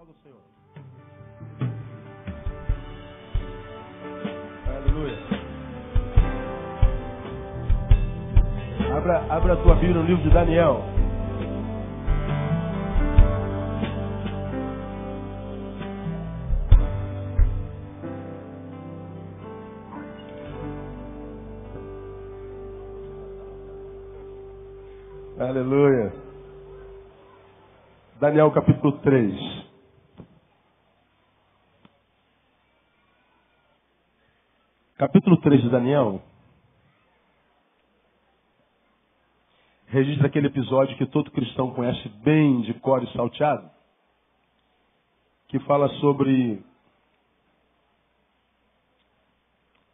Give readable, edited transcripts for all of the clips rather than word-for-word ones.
Aplauda o Senhor. Aleluia. Abra a tua Bíblia no livro de Daniel. Aleluia. Daniel capítulo 3. Capítulo 3 de Daniel registra aquele episódio que todo cristão conhece bem de cor e salteado, que fala sobre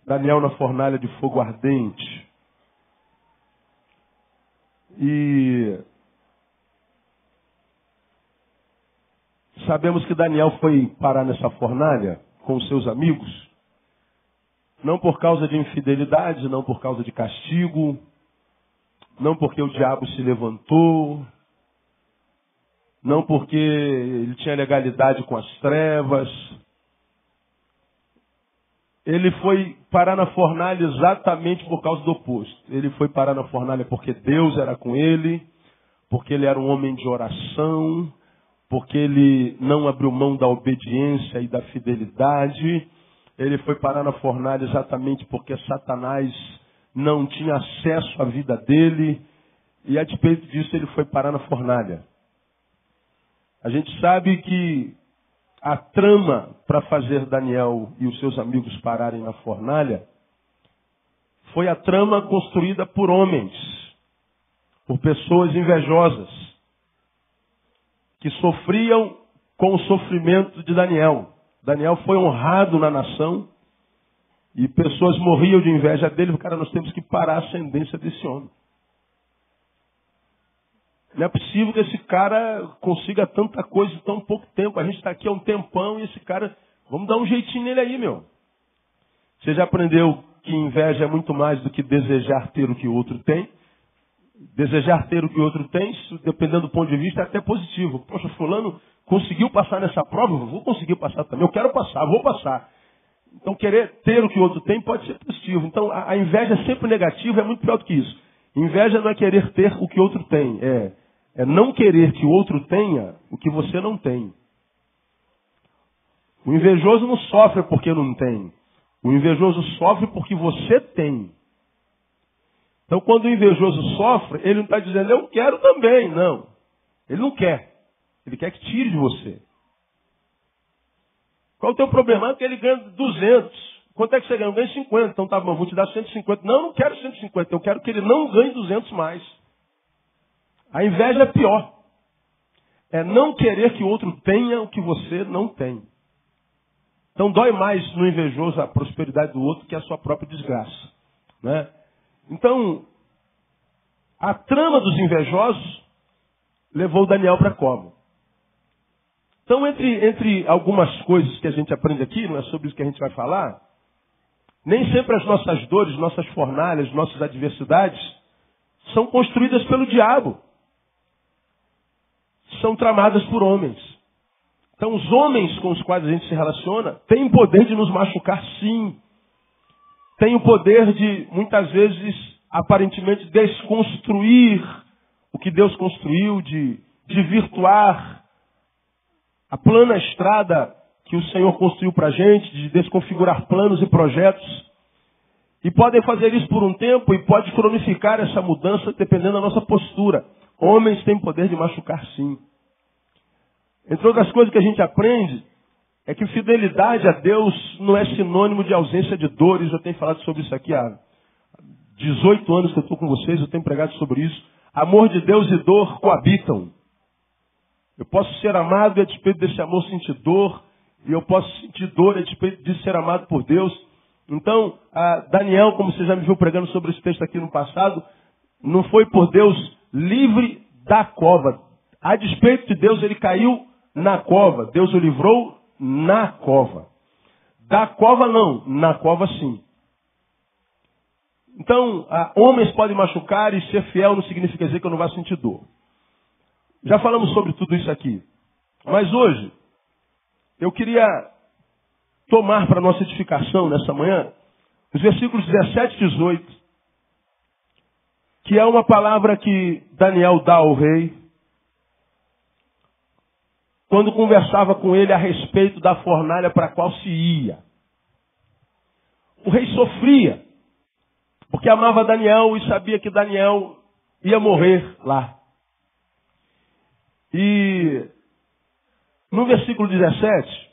Daniel na fornalha de fogo ardente. E sabemos que Daniel foi parar nessa fornalha com os seus amigos, não por causa de infidelidade, não por causa de castigo, não porque o diabo se levantou, não porque ele tinha legalidade com as trevas. Ele foi parar na fornalha exatamente por causa do oposto. Ele foi parar na fornalha porque Deus era com ele, porque ele era um homem de oração, porque ele não abriu mão da obediência e da fidelidade. Ele foi parar na fornalha exatamente porque Satanás não tinha acesso à vida dele, e a despeito disso ele foi parar na fornalha. A gente sabe que a trama para fazer Daniel e os seus amigos pararem na fornalha foi a trama construída por homens, por pessoas invejosas, que sofriam com o sofrimento de Daniel. Daniel foi honrado na nação e pessoas morriam de inveja dele. Cara, nós temos que parar a ascendência desse homem. Não é possível que esse cara consiga tanta coisa em tão pouco tempo. A gente está aqui há um tempão e esse cara... Vamos dar um jeitinho nele aí, meu. Você já aprendeu que inveja é muito mais do que desejar ter o que o outro tem? Desejar ter o que o outro tem, dependendo do ponto de vista, é até positivo. Poxa, fulano conseguiu passar nessa prova, eu vou conseguir passar também. Eu quero passar, vou passar. Então, querer ter o que o outro tem pode ser positivo. Então, a inveja é sempre negativa, é muito pior do que isso. Inveja não é querer ter o que o outro tem, é não querer que o outro tenha o que você não tem. O invejoso não sofre porque não tem. O invejoso sofre porque você tem. Então, quando o invejoso sofre, ele não está dizendo, eu quero também. Não. Ele não quer. Ele quer que tire de você. Qual é o teu problema? É que ele ganha 200. Quanto é que você ganha? Eu ganho 50. Então, tá bom, vou te dar 150. Não, eu não quero 150. Eu quero que ele não ganhe 200 mais. A inveja é pior. É não querer que o outro tenha o que você não tem. Então, dói mais no invejoso a prosperidade do outro que a sua própria desgraça. Né? Então, a trama dos invejosos levou Daniel para a cova. Então, entre algumas coisas que a gente aprende aqui, não é sobre isso que a gente vai falar, nem sempre as nossas dores, nossas fornalhas, nossas adversidades são construídas pelo diabo. São tramadas por homens. Então, os homens com os quais a gente se relaciona têm o poder de nos machucar, sim. Tem o poder de, muitas vezes, aparentemente, desconstruir o que Deus construiu, de virtuar a plana estrada que o Senhor construiu para a gente, de desconfigurar planos e projetos. E podem fazer isso por um tempo e pode cronificar essa mudança dependendo da nossa postura. Homens têm poder de machucar, sim. Entre outras coisas que a gente aprende, é que fidelidade a Deus não é sinônimo de ausência de dores. Eu tenho falado sobre isso aqui há 18 anos que eu estou com vocês, eu tenho pregado sobre isso. Amor de Deus e dor coabitam. Eu posso ser amado e a despeito desse amor sentir dor, e eu posso sentir dor a despeito de ser amado por Deus. Então, Daniel, como você já me viu pregando sobre esse texto aqui no passado, não foi por Deus livre da cova. A despeito de Deus, ele caiu na cova. Deus o livrou na cova. Da cova não, na cova sim. Então, homens podem machucar e ser fiel não significa dizer que eu não vou sentir dor. Já falamos sobre tudo isso aqui. Mas hoje, eu queria tomar para nossa edificação nessa manhã os versículos 17 e 18, que é uma palavra que Daniel dá ao rei, quando conversava com ele a respeito da fornalha para a qual se ia. O rei sofria, porque amava Daniel e sabia que Daniel ia morrer lá. E no versículo 17,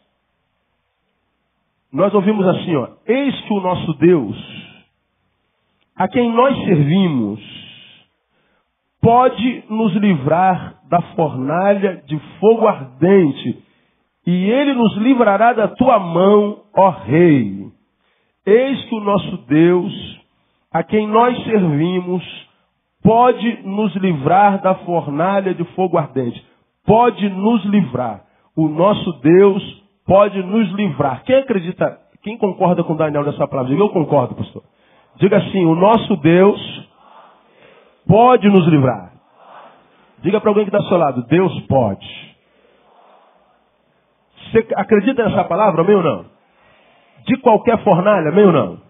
nós ouvimos assim, ó: eis que o nosso Deus, a quem nós servimos, pode nos livrar da fornalha de fogo ardente, e ele nos livrará da tua mão, ó rei. Eis que o nosso Deus, a quem nós servimos, pode nos livrar da fornalha de fogo ardente. Pode nos livrar. O nosso Deus pode nos livrar. Quem acredita, quem concorda com Daniel nessa palavra? Diga: eu concordo, pastor. Diga assim: o nosso Deus pode nos livrar. Diga para alguém que está ao seu lado: Deus pode. Você acredita nessa palavra, amém ou não? De qualquer fornalha, amém ou não?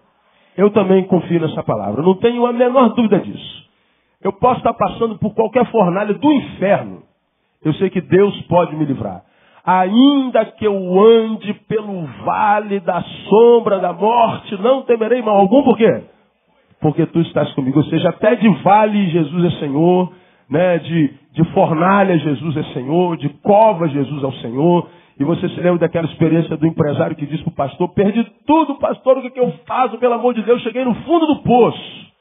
Eu também confio nessa palavra. Não tenho a menor dúvida disso. Eu posso estar passando por qualquer fornalha do inferno. Eu sei que Deus pode me livrar. Ainda que eu ande pelo vale da sombra da morte, não temerei mal algum. Por quê? Porque tu estás comigo. Ou seja, até de vale Jesus é Senhor, né? De fornalha Jesus é Senhor, de cova Jesus é o Senhor. E você se lembra daquela experiência do empresário que disse para o pastor: perdi tudo, pastor, o que eu faço? Pelo amor de Deus, cheguei no fundo do poço.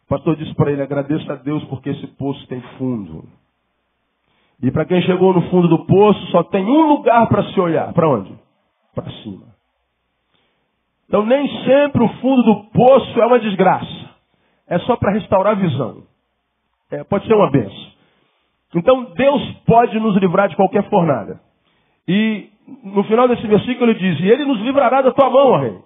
O pastor disse para ele: agradeça a Deus porque esse poço tem fundo. E para quem chegou no fundo do poço, só tem um lugar para se olhar. Para onde? Para cima. Então nem sempre o fundo do poço é uma desgraça. É só para restaurar a visão. Pode ser uma bênção. Então Deus pode nos livrar de qualquer fornalha. E no final desse versículo ele diz: e ele nos livrará da tua mão, ó rei.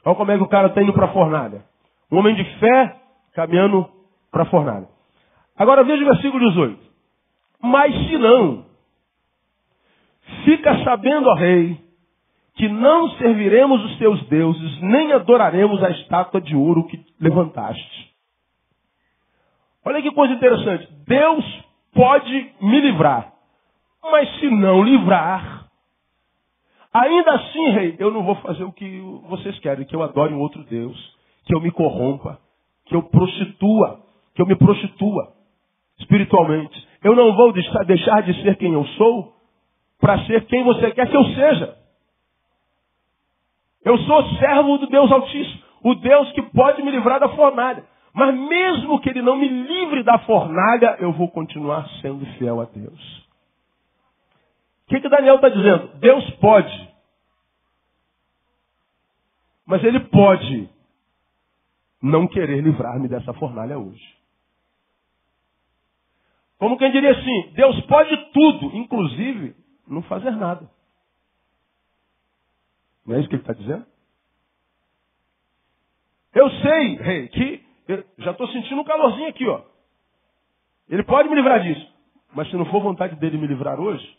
Olha como é que o cara está indo para a fornalha. Um homem de fé caminhando para a fornalha. Agora veja o versículo 18. Mas se não, fica sabendo, ó rei, que não serviremos os teus deuses, nem adoraremos a estátua de ouro que levantaste. Olha que coisa interessante. Deus pode me livrar. Mas se não livrar, ainda assim, rei, eu não vou fazer o que vocês querem, que eu adore um outro Deus, que eu me corrompa, que eu me prostitua espiritualmente. Eu não vou deixar de ser quem eu sou para ser quem você quer que eu seja. Eu sou servo do Deus Altíssimo, o Deus que pode me livrar da fornalha. Mas mesmo que ele não me livre da fornalha, eu vou continuar sendo fiel a Deus. O que Daniel está dizendo? Deus pode. Mas ele pode não querer livrar-me dessa fornalha hoje. Como quem diria assim: Deus pode tudo, inclusive não fazer nada. Não é isso que ele está dizendo? Eu sei, rei, que eu já estou sentindo um calorzinho aqui, ó. Ele pode me livrar disso. Mas se não for vontade dele me livrar hoje,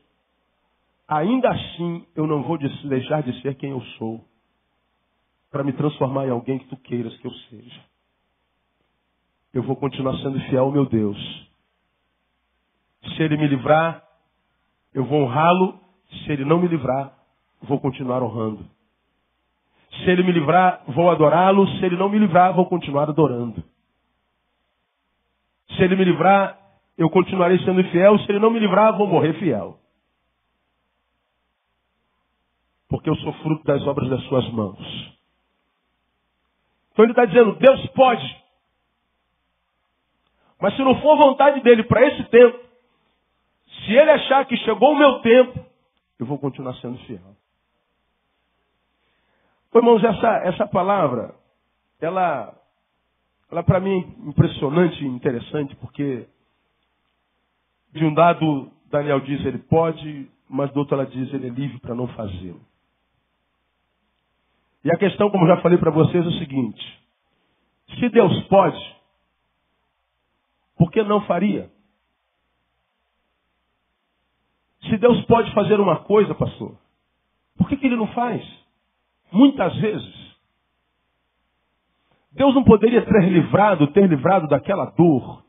ainda assim eu não vou deixar de ser quem eu sou para me transformar em alguém que tu queiras que eu seja. Eu vou continuar sendo fiel ao meu Deus. Se ele me livrar, eu vou honrá-lo. Se ele não me livrar, vou continuar honrando. Se ele me livrar, vou adorá-lo. Se ele não me livrar, vou continuar adorando. Se ele me livrar, eu continuarei sendo fiel. Se ele não me livrar, vou morrer fiel. Porque eu sou fruto das obras das suas mãos. Então ele está dizendo: Deus pode. Mas se não for vontade dele para esse tempo, se ele achar que chegou o meu tempo, eu vou continuar sendo fiel. Irmãos, essa palavra, ela para mim é impressionante e interessante, porque de um lado Daniel diz ele pode, mas do outro ela diz ele é livre para não fazê-lo. E a questão, como já falei para vocês, é o seguinte: se Deus pode, por que não faria? Se Deus pode fazer uma coisa, pastor, Por que ele não faz? Muitas vezes. Deus não poderia ter livrado daquela dor.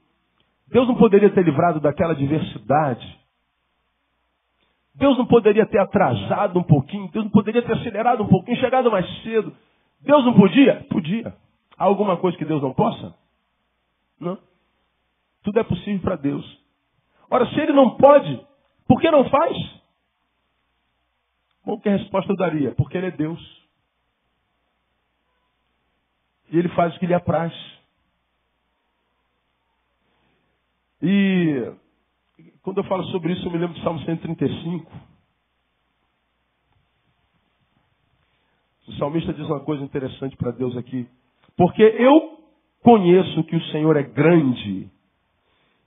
Deus não poderia ter livrado daquela adversidade. Deus não poderia ter atrasado um pouquinho. Deus não poderia ter acelerado um pouquinho, chegado mais cedo. Deus não podia? Podia. Há alguma coisa que Deus não possa? Não. Tudo é possível para Deus. Ora, se Ele não pode, por que não faz? Bom, que a resposta eu daria? Porque Ele é Deus. E Ele faz o que lhe apraz. E quando eu falo sobre isso, eu me lembro do Salmo 135. O salmista diz uma coisa interessante para Deus aqui. Porque eu conheço que o Senhor é grande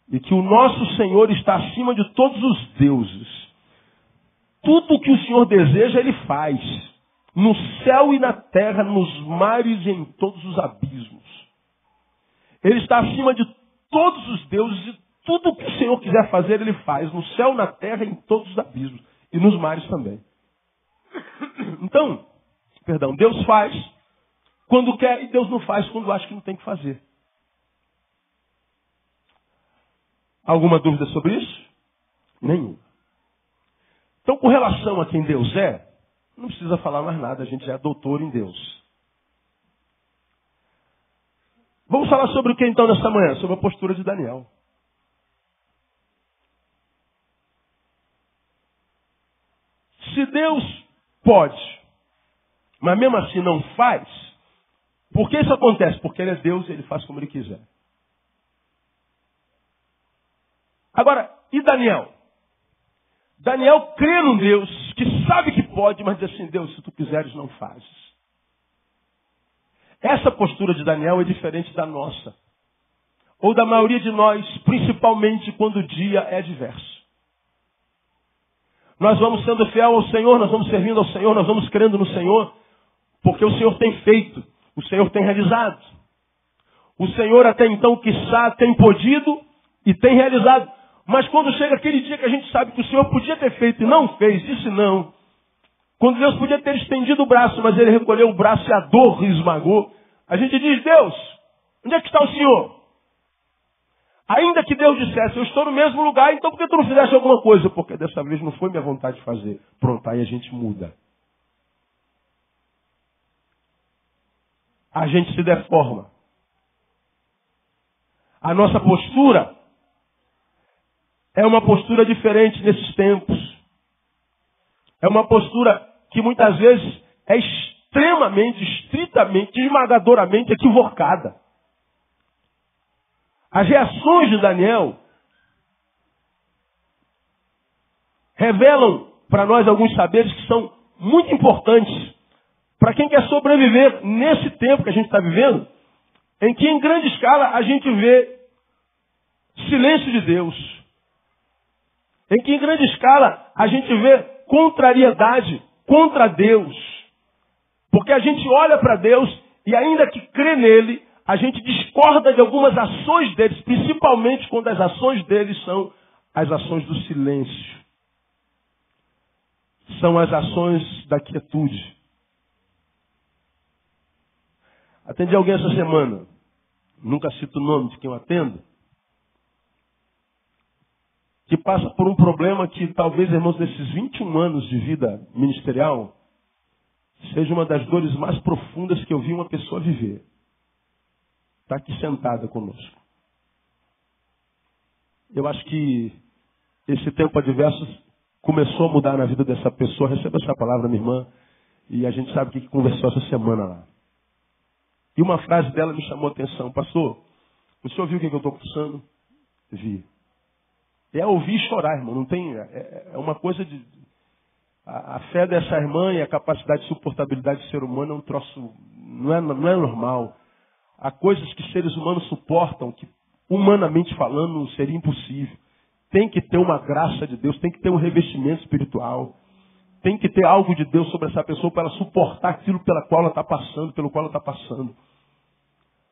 e que o nosso Senhor está acima de todos os deuses. Tudo o que o Senhor deseja, Ele faz. No céu e na terra, nos mares e em todos os abismos. Ele está acima de todos os deuses e tudo o que o Senhor quiser fazer, Ele faz. No céu, na terra e em todos os abismos. E nos mares também. Então, Deus faz quando quer e Deus não faz quando acha que não tem que fazer. Alguma dúvida sobre isso? Nenhuma. Então, com relação a quem Deus é, não precisa falar mais nada, a gente já é doutor em Deus. Vamos falar sobre o que então nesta manhã? Sobre a postura de Daniel. Se Deus pode, mas mesmo assim não faz, por que isso acontece? Porque Ele é Deus e Ele faz como Ele quiser. Agora, e Daniel? Daniel crê num Deus que sabe que pode, mas diz assim, Deus, se tu quiseres, não fazes. Essa postura de Daniel é diferente da nossa. Ou da maioria de nós, principalmente quando o dia é adverso. Nós vamos sendo fiel ao Senhor, nós vamos servindo ao Senhor, nós vamos crendo no Senhor, porque o Senhor tem feito, o Senhor tem realizado. O Senhor até então, quiçá, tem podido e tem realizado. Mas quando chega aquele dia que a gente sabe que o Senhor podia ter feito e não fez, disse não. Quando Deus podia ter estendido o braço, mas Ele recolheu o braço e a dor esmagou, a gente diz, Deus, onde é que está o Senhor? Ainda que Deus dissesse, eu estou no mesmo lugar, então por que tu não fizeste alguma coisa? Porque dessa vez não foi minha vontade de fazer. Pronto, aí a gente muda. A gente se deforma. A nossa postura é uma postura diferente nesses tempos. É uma postura que muitas vezes é extremamente, estritamente, esmagadoramente equivocada. As reações de Daniel revelam para nós alguns saberes que são muito importantes para quem quer sobreviver nesse tempo que a gente está vivendo, em que em grande escala a gente vê silêncio de Deus. Em que em grande escala a gente vê contrariedade contra Deus. Porque a gente olha para Deus e ainda que crê nele, a gente discorda de algumas ações deles, principalmente quando as ações deles são as ações do silêncio. São as ações da quietude. Atendi alguém essa semana, nunca cito o nome de quem eu atendo, que passa por um problema que talvez, irmãos, nesses 21 anos de vida ministerial, seja uma das dores mais profundas que eu vi uma pessoa viver. Está aqui sentada conosco. Eu acho que esse tempo adverso começou a mudar na vida dessa pessoa. Receba essa palavra, minha irmã, e a gente sabe o que conversou essa semana lá. E uma frase dela me chamou a atenção. Pastor, o senhor viu o que eu estou passando? Vi. É ouvir e chorar, irmão. Não tem, é uma coisa de... A fé dessa irmã e a capacidade de suportabilidade do ser humano é um troço... Não é normal. Há coisas que seres humanos suportam que, humanamente falando, seria impossível. Tem que ter uma graça de Deus, tem que ter um revestimento espiritual. Tem que ter algo de Deus sobre essa pessoa para ela suportar aquilo pelo qual ela está passando.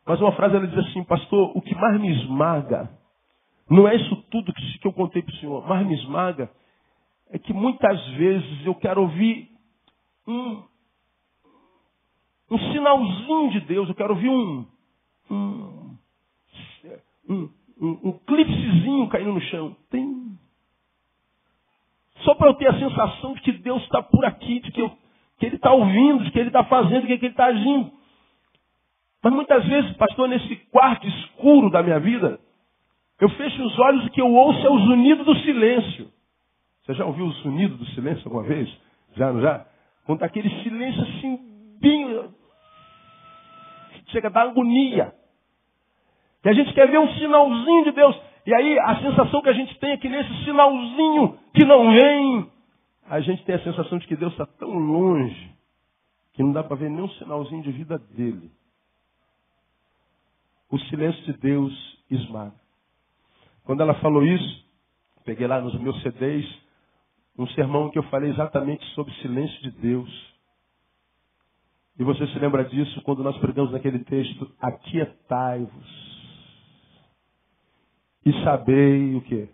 Mas uma frase ela diz assim, pastor, o que mais me esmaga, não é isso tudo que eu contei para o senhor, mais me esmaga, é que muitas vezes eu quero ouvir um sinalzinho de Deus. Eu quero ouvir um clipsezinho caindo no chão. Tem. Só para eu ter a sensação de que Deus está por aqui, de que Ele está ouvindo, de que Ele está fazendo, de que Ele está agindo. Mas muitas vezes, pastor, nesse quarto escuro da minha vida, eu fecho os olhos e o que eu ouço é o zunido do silêncio. Você já ouviu o zunido do silêncio alguma vez? Já, não já? Quando está aquele silêncio assim, bem... chega a dar agonia. E a gente quer ver um sinalzinho de Deus. E aí a sensação que a gente tem é que nesse sinalzinho que não vem, a gente tem a sensação de que Deus está tão longe que não dá para ver nenhum sinalzinho de vida dele. O silêncio de Deus esmaga. Quando ela falou isso, peguei lá nos meus CDs um sermão em que eu falei exatamente sobre o silêncio de Deus. E você se lembra disso quando nós pregamos naquele texto: aquietai-vos e sabei o quê?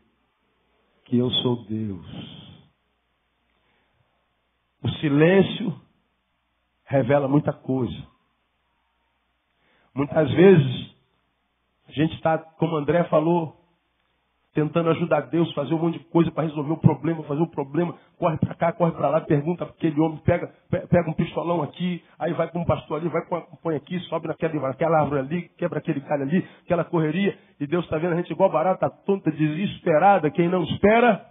Que eu sou Deus. O silêncio revela muita coisa. Muitas vezes a gente está, como André falou, tentando ajudar Deus, fazer um monte de coisa para resolver o problema, fazer o problema, corre para cá, corre para lá, pergunta para aquele homem, pega um pistolão aqui, aí vai para um pastor ali, põe aqui, sobe naquela árvore ali, quebra aquele galho ali, aquela correria, e Deus está vendo a gente igual barata tonta, desesperada. Quem não espera,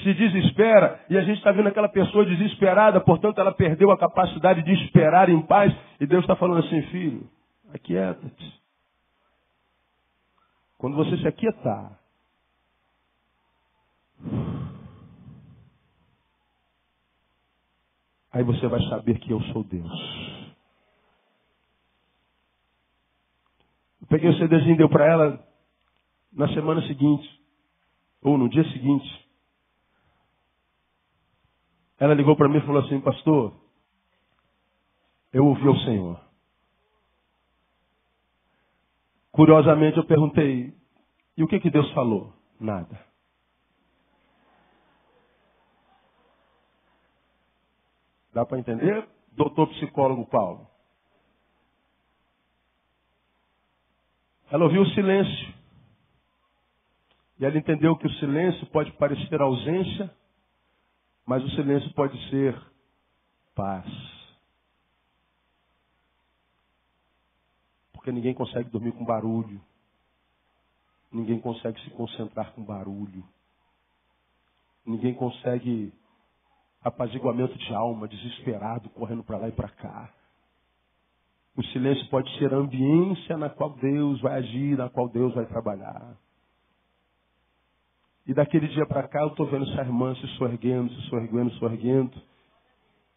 se desespera, e a gente está vendo aquela pessoa desesperada, portanto ela perdeu a capacidade de esperar em paz, e Deus está falando assim: filho, aquieta-te. Quando você se aquietar, aí você vai saber que eu sou Deus. Eu peguei o CDzinho e deu para ela na semana seguinte, ou no dia seguinte. Ela ligou para mim e falou assim: pastor, eu ouvi ao Senhor. Curiosamente eu perguntei: e o que Deus falou? Nada. Dá para entender, doutor psicólogo Paulo? Ela ouviu o silêncio. E ela entendeu que o silêncio pode parecer ausência, mas o silêncio pode ser paz. Porque ninguém consegue dormir com barulho. Ninguém consegue se concentrar com barulho. Ninguém consegue apaziguamento de alma, desesperado, correndo para lá e para cá. O silêncio pode ser a ambiência na qual Deus vai agir, na qual Deus vai trabalhar. E daquele dia para cá eu estou vendo essa irmã se soerguendo.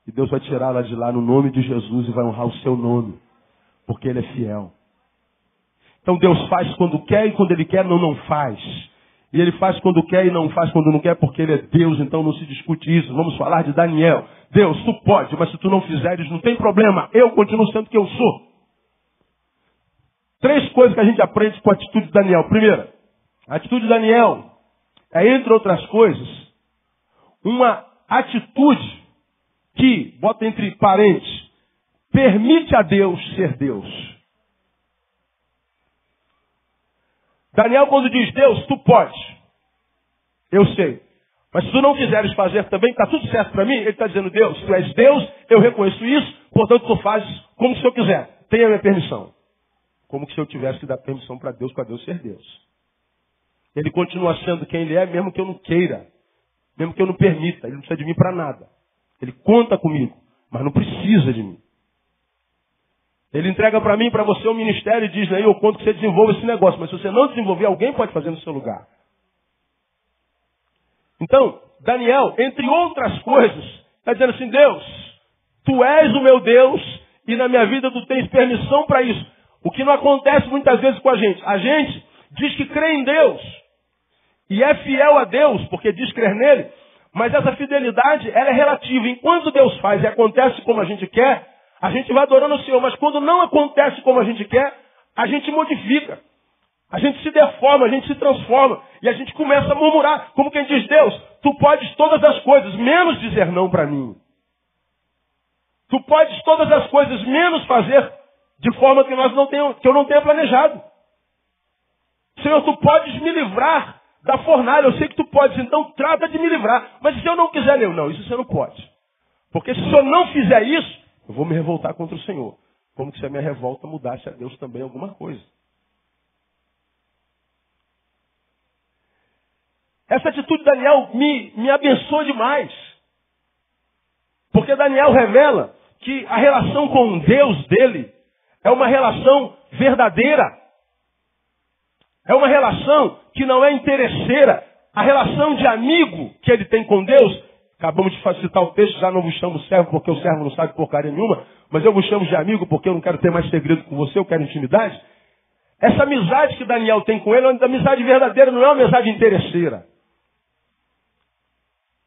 E Deus vai tirá-la de lá no nome de Jesus e vai honrar o seu nome. Porque Ele é fiel. Então Deus faz quando quer e quando Ele quer não faz. E Ele faz quando quer e não faz quando não quer porque Ele é Deus, então não se discute isso. Vamos falar de Daniel. Deus, tu pode, mas se tu não fizeres não tem problema. Eu continuo sendo o que eu sou. 3 coisas que a gente aprende com a atitude de Daniel. Primeira, a atitude de Daniel é, entre outras coisas, uma atitude que, bota entre parênteses, permite a Deus ser Deus. Daniel, quando diz: Deus, tu podes, eu sei. Mas se tu não quiseres fazer também, está tudo certo para mim. Ele está dizendo: Deus, tu és Deus, eu reconheço isso, portanto tu fazes como se eu quiser. Tenha a minha permissão. Como se eu tivesse que dar permissão para Deus ser Deus. Ele continua sendo quem Ele é, mesmo que eu não queira. Mesmo que eu não permita. Ele não precisa de mim para nada. Ele conta comigo, mas não precisa de mim. Ele entrega para mim e para você um ministério e diz: aí eu conto que você desenvolva esse negócio. Mas se você não desenvolver, alguém pode fazer no seu lugar. Então, Daniel, entre outras coisas, está dizendo assim: Deus, tu és o meu Deus e na minha vida tu tens permissão para isso. O que não acontece muitas vezes com a gente. A gente diz que crê em Deus e é fiel a Deus, porque diz crer nele, mas essa fidelidade ela é relativa. Enquanto Deus faz e acontece como a gente quer, a gente vai adorando o Senhor. Mas quando não acontece como a gente quer, a gente modifica. A gente se deforma, a gente se transforma. E a gente começa a murmurar. Como quem diz: Deus, tu podes todas as coisas, menos dizer não para mim. Tu podes todas as coisas menos fazer de forma que que eu não tenha planejado. Senhor, tu podes me livrar da fornalha. Eu sei que tu podes, então trata de me livrar. Mas se eu não quiser, não, isso você não pode. Porque se o Senhor não fizer isso, eu vou me revoltar contra o Senhor. Como se a minha revolta mudasse a Deus também alguma coisa. Essa atitude de Daniel me abençoa demais. Porque Daniel revela que a relação com Deus dele é uma relação verdadeira. É uma relação que não é interesseira. A relação de amigo que ele tem com Deus, acabamos de citar o texto, já não vos chamo servo porque o servo não sabe porcaria nenhuma, mas eu vos chamo de amigo porque eu não quero ter mais segredo com você, eu quero intimidade. Essa amizade que Daniel tem com ele é uma amizade verdadeira, não é uma amizade interesseira.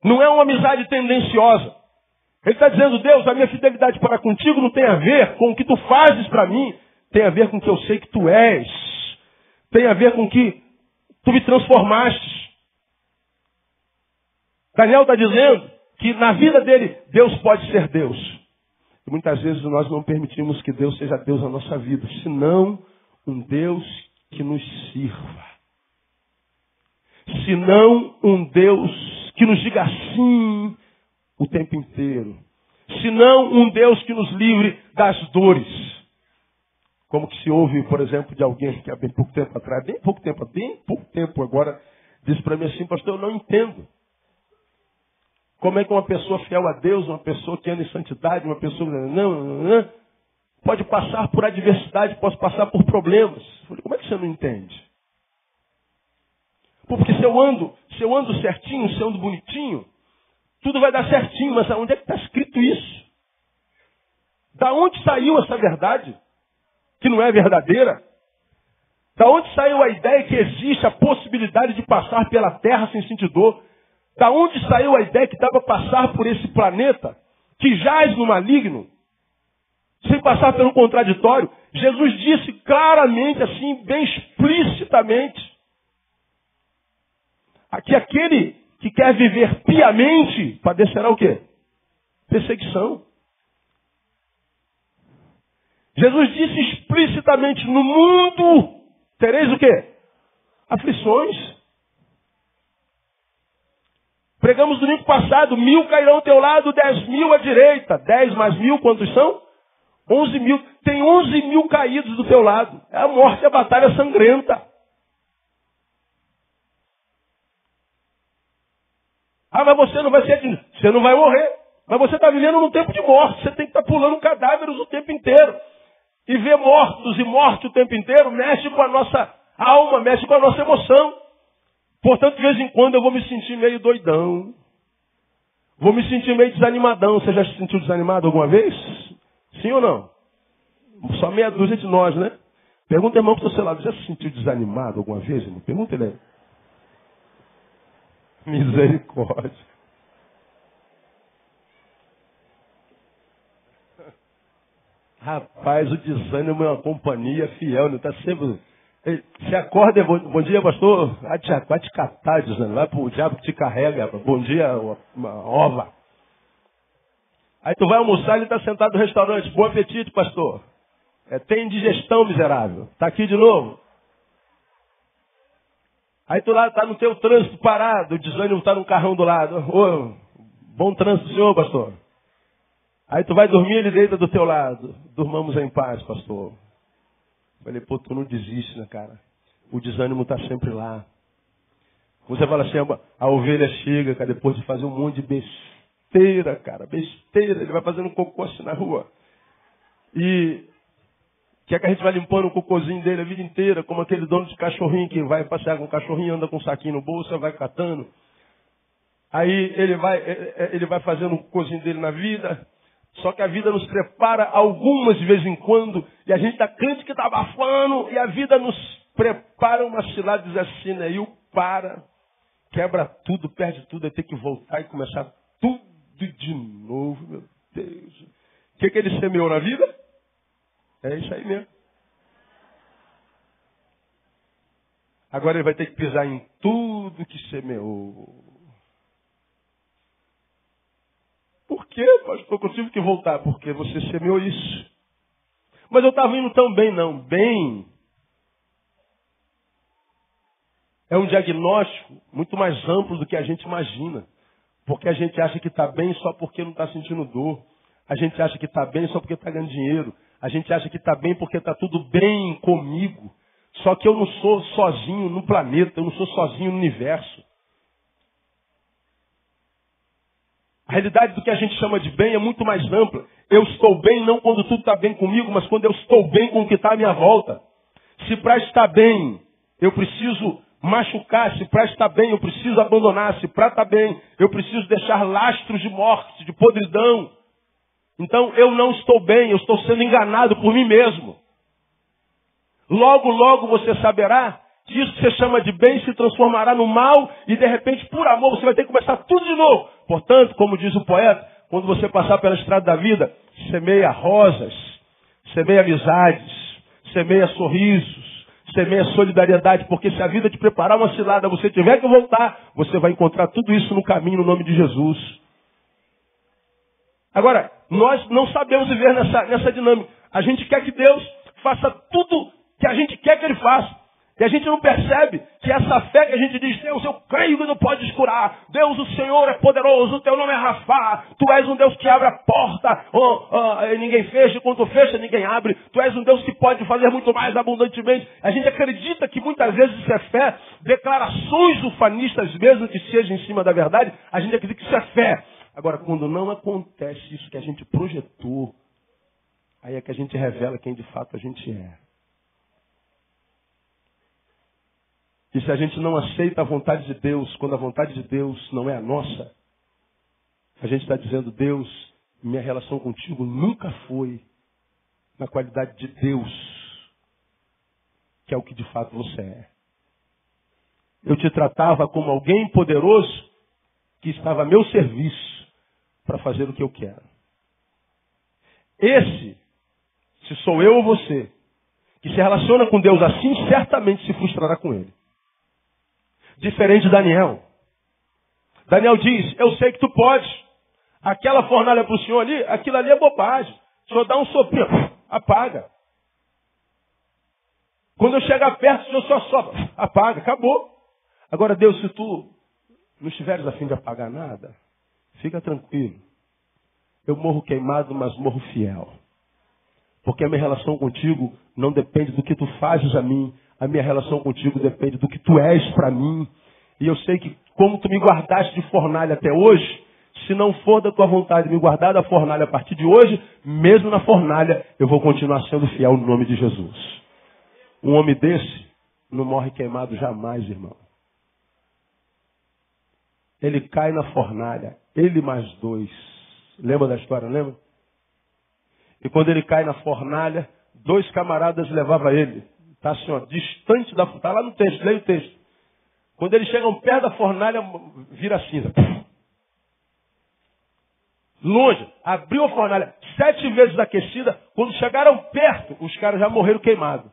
Não é uma amizade tendenciosa. Ele está dizendo, Deus, a minha fidelidade para contigo não tem a ver com o que tu fazes para mim, tem a ver com o que eu sei que tu és. Tem a ver com o que tu me transformaste. Daniel está dizendo que na vida dele, Deus pode ser Deus. E muitas vezes nós não permitimos que Deus seja Deus na nossa vida, senão um Deus que nos sirva. Senão um Deus que nos diga sim o tempo inteiro. Senão um Deus que nos livre das dores. Como que se ouve, por exemplo, de alguém que há bem pouco tempo atrás, bem pouco tempo agora, disse para mim assim, pastor, eu não entendo. Como é que uma pessoa fiel a Deus, uma pessoa que anda em santidade, uma pessoa não, pode passar por adversidade, pode passar por problemas. Eu falei, como é que você não entende? Porque se eu ando certinho, se eu ando bonitinho, tudo vai dar certinho, mas onde é que está escrito isso? Da onde saiu essa verdade? Que não é verdadeira? Da onde saiu a ideia que existe a possibilidade de passar pela terra sem sentir dor? Da onde saiu a ideia que dá para passar por esse planeta que jaz no maligno, sem passar pelo contraditório? Jesus disse claramente, assim, bem explicitamente, que aquele que quer viver piamente padecerá o quê? Perseguição. Jesus disse explicitamente, no mundo tereis o quê? Aflições. Pregamos domingo passado, 1.000 cairão ao teu lado, 10.000 à direita. 10 mais 1.000, quantos são? 11.000. Tem 11.000 caídos do teu lado. É a morte, a batalha sangrenta. Ah, mas você não vai ser... Você não vai morrer. Mas você está vivendo num tempo de morte. Você tem que estar pulando cadáveres o tempo inteiro. E ver mortos e morte o tempo inteiro mexe com a nossa alma, mexe com a nossa emoção. Portanto, de vez em quando eu vou me sentir meio doidão. Vou me sentir meio desanimadão. Você já se sentiu desanimado alguma vez? Sim ou não? Só meia dúzia de nós, né? Pergunta, irmão, para o seu lado. Já se sentiu desanimado alguma vez, irmão? Pergunta ele aí. Misericórdia. Rapaz, o desânimo é uma companhia fiel, né? Tá sempre... Você acorda, bom dia, pastor. Vai te catar, desânimo. Vai pro diabo que te carrega. Bom dia, uma ova. Aí tu vai almoçar e ele está sentado no restaurante. Bom apetite, pastor. Tem indigestão, miserável. Tá aqui de novo. Aí tu lá tá no teu trânsito parado, o desânimo tá no carrão do lado. Ô, bom trânsito, senhor, pastor. Aí tu vai dormir, ele deita do teu lado. Durmamos em paz, pastor. Falei, pô, tu não desiste, né, cara? O desânimo tá sempre lá. Você fala assim, a ovelha chega, cara, depois de fazer um monte de besteira, cara, besteira. Ele vai fazendo um cocô assim na rua. E quer que a gente vai limpando o cocôzinho dele a vida inteira, como aquele dono de cachorrinho que vai passear com o cachorrinho, anda com um saquinho no bolso, vai catando. Aí ele vai fazendo o cocôzinho dele na vida, só que a vida nos prepara algumas de vez em quando, e a gente está crente que está abafando, e a vida nos prepara uma cilada, diz assim, né? E o para, quebra tudo, perde tudo, aí tem que voltar e começar tudo de novo, meu Deus. O que ele semeou na vida? É isso aí mesmo. Agora ele vai ter que pisar em tudo que semeou. Por quê, pastor, que eu tive que voltar? Porque você semeou isso. Mas eu estava indo tão bem, não. Bem é um diagnóstico muito mais amplo do que a gente imagina. Porque a gente acha que está bem só porque não está sentindo dor. A gente acha que está bem só porque está ganhando dinheiro. A gente acha que está bem porque está tudo bem comigo. Só que eu não sou sozinho no planeta, eu não sou sozinho no universo. A realidade do que a gente chama de bem é muito mais ampla. Eu estou bem não quando tudo está bem comigo, mas quando eu estou bem com o que está à minha volta. Se para estar bem eu preciso machucar, se para estar bem eu preciso abandonar, se para estar bem eu preciso deixar lastros de morte, de podridão. Então eu não estou bem, eu estou sendo enganado por mim mesmo. Logo, logo você saberá que isso que você chama de bem se transformará no mal e de repente, por amor, você vai ter que começar tudo de novo. Portanto, como diz o poeta, quando você passar pela estrada da vida, semeia rosas, semeia amizades, semeia sorrisos, semeia solidariedade, porque se a vida te preparar uma cilada, você tiver que voltar, você vai encontrar tudo isso no caminho, no nome de Jesus. Agora, nós não sabemos viver nessa dinâmica. A gente quer que Deus faça tudo que a gente quer que Ele faça. E a gente não percebe que essa fé que a gente diz, Deus, eu creio que não pode curar. Deus, o Senhor é poderoso, o teu nome é Rafá. Tu és um Deus que abre a porta, e ninguém fecha, e quando tu fecha, ninguém abre. Tu és um Deus que pode fazer muito mais abundantemente. A gente acredita que muitas vezes isso é fé, declarações ufanistas mesmo que sejam em cima da verdade, a gente acredita que isso é fé. Agora, quando não acontece isso que a gente projetou, aí é que a gente revela quem de fato a gente é. E se a gente não aceita a vontade de Deus, quando a vontade de Deus não é a nossa, a gente está dizendo, Deus, minha relação contigo nunca foi na qualidade de Deus, que é o que de fato você é. Eu te tratava como alguém poderoso que estava a meu serviço para fazer o que eu quero. Esse, se sou eu ou você, que se relaciona com Deus assim, certamente se frustrará com Ele. Diferente de Daniel. Daniel diz, eu sei que tu podes. Aquela fornalha para o senhor ali, aquilo ali é bobagem. O senhor dá um soprinho, apaga. Quando eu chegar perto, o senhor só sopra, apaga, acabou. Agora, Deus, se tu não estiveres a fim de apagar nada, fica tranquilo. Eu morro queimado, mas morro fiel. Porque a minha relação contigo não depende do que tu fazes a mim. A minha relação contigo depende do que tu és para mim. E eu sei que como tu me guardaste de fornalha até hoje, se não for da tua vontade me guardar da fornalha a partir de hoje, mesmo na fornalha, eu vou continuar sendo fiel no nome de Jesus. Um homem desse não morre queimado jamais, irmão. Ele cai na fornalha, ele mais dois. Lembra da história, lembra? E quando ele cai na fornalha, 2 camaradas levavam ele. Está assim, ó, distante da... Está lá no texto, leia o texto. Quando eles chegam perto da fornalha, vira cinza. Longe, abriu a fornalha, 7 vezes aquecida. Quando chegaram perto, os caras já morreram queimados.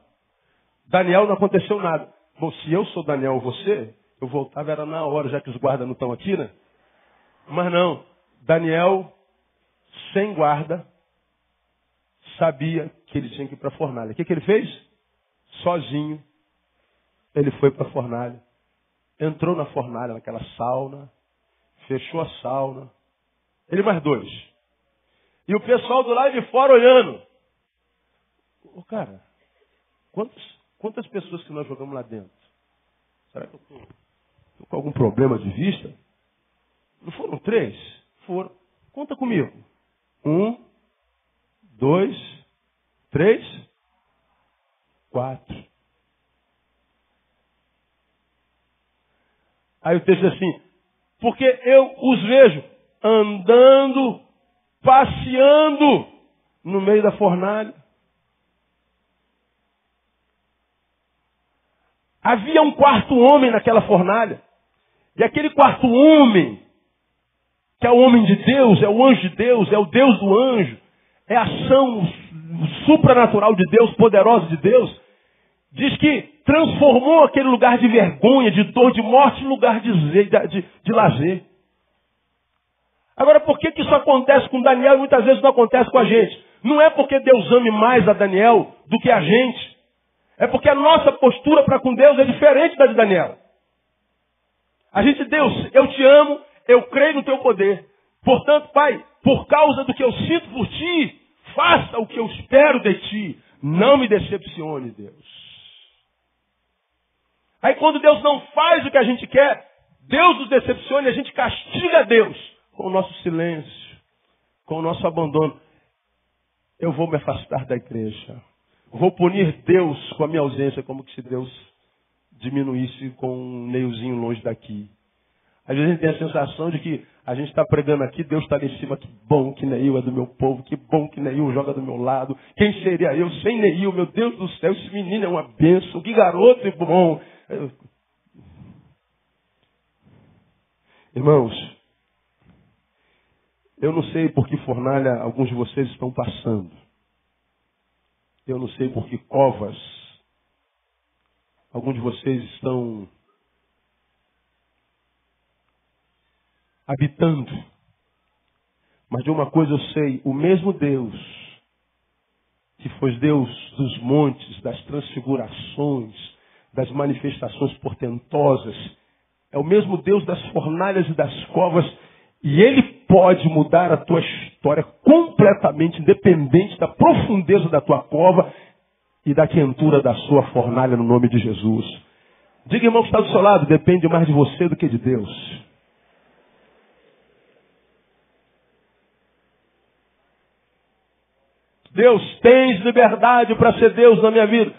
Daniel não aconteceu nada. Bom, se eu sou Daniel ou você, eu voltava era na hora, já que os guardas não estão aqui, né? Mas não, Daniel, sem guarda, sabia que ele tinha que ir para a fornalha. O que ele fez? Sozinho, ele foi para a fornalha, entrou na fornalha, naquela sauna, fechou a sauna, ele mais 2. E o pessoal do lado de fora olhando. Ô cara, quantas pessoas que nós jogamos lá dentro? Será que eu estou com algum problema de vista? Não foram 3? Foram. Conta comigo. 1, 2, 3... 4. Aí o texto diz assim, porque eu os vejo andando, passeando no meio da fornalha. Havia um 4º homem naquela fornalha. E aquele 4º homem, que é o homem de Deus, é o anjo de Deus, é o Deus do anjo, é a ação supranatural de Deus, poderosa de Deus, diz que transformou aquele lugar de vergonha, de dor, de morte, em lugar de lazer. Agora, por que isso acontece com Daniel e muitas vezes não acontece com a gente? Não é porque Deus ame mais a Daniel do que a gente. É porque a nossa postura para com Deus é diferente da de Daniel. A gente, Deus, eu te amo, eu creio no teu poder. Portanto, Pai, por causa do que eu sinto por ti, faça o que eu espero de ti. Não me decepcione, Deus. Aí quando Deus não faz o que a gente quer, Deus nos decepciona e a gente castiga Deus com o nosso silêncio, com o nosso abandono. Eu vou me afastar da igreja. Vou punir Deus com a minha ausência, como que se Deus diminuísse com um neiozinho longe daqui. Às vezes a gente tem a sensação de que a gente está pregando aqui, Deus está ali em cima, que bom que Neil é do meu povo, que bom que Neil joga do meu lado. Quem seria eu sem Neil? Meu Deus do céu, esse menino é uma bênção, que garoto bom. Irmãos, eu não sei por que fornalha alguns de vocês estão passando. Eu não sei por que covas alguns de vocês estão habitando. Mas de uma coisa eu sei, o mesmo Deus que foi Deus dos montes, das transfigurações, das manifestações portentosas, é o mesmo Deus das fornalhas e das covas, e Ele pode mudar a tua história completamente, independente da profundeza da tua cova e da quentura da sua fornalha, no nome de Jesus. Diga, irmão, que está do seu lado, depende mais de você do que de Deus. Deus, tens liberdade para ser Deus na minha vida.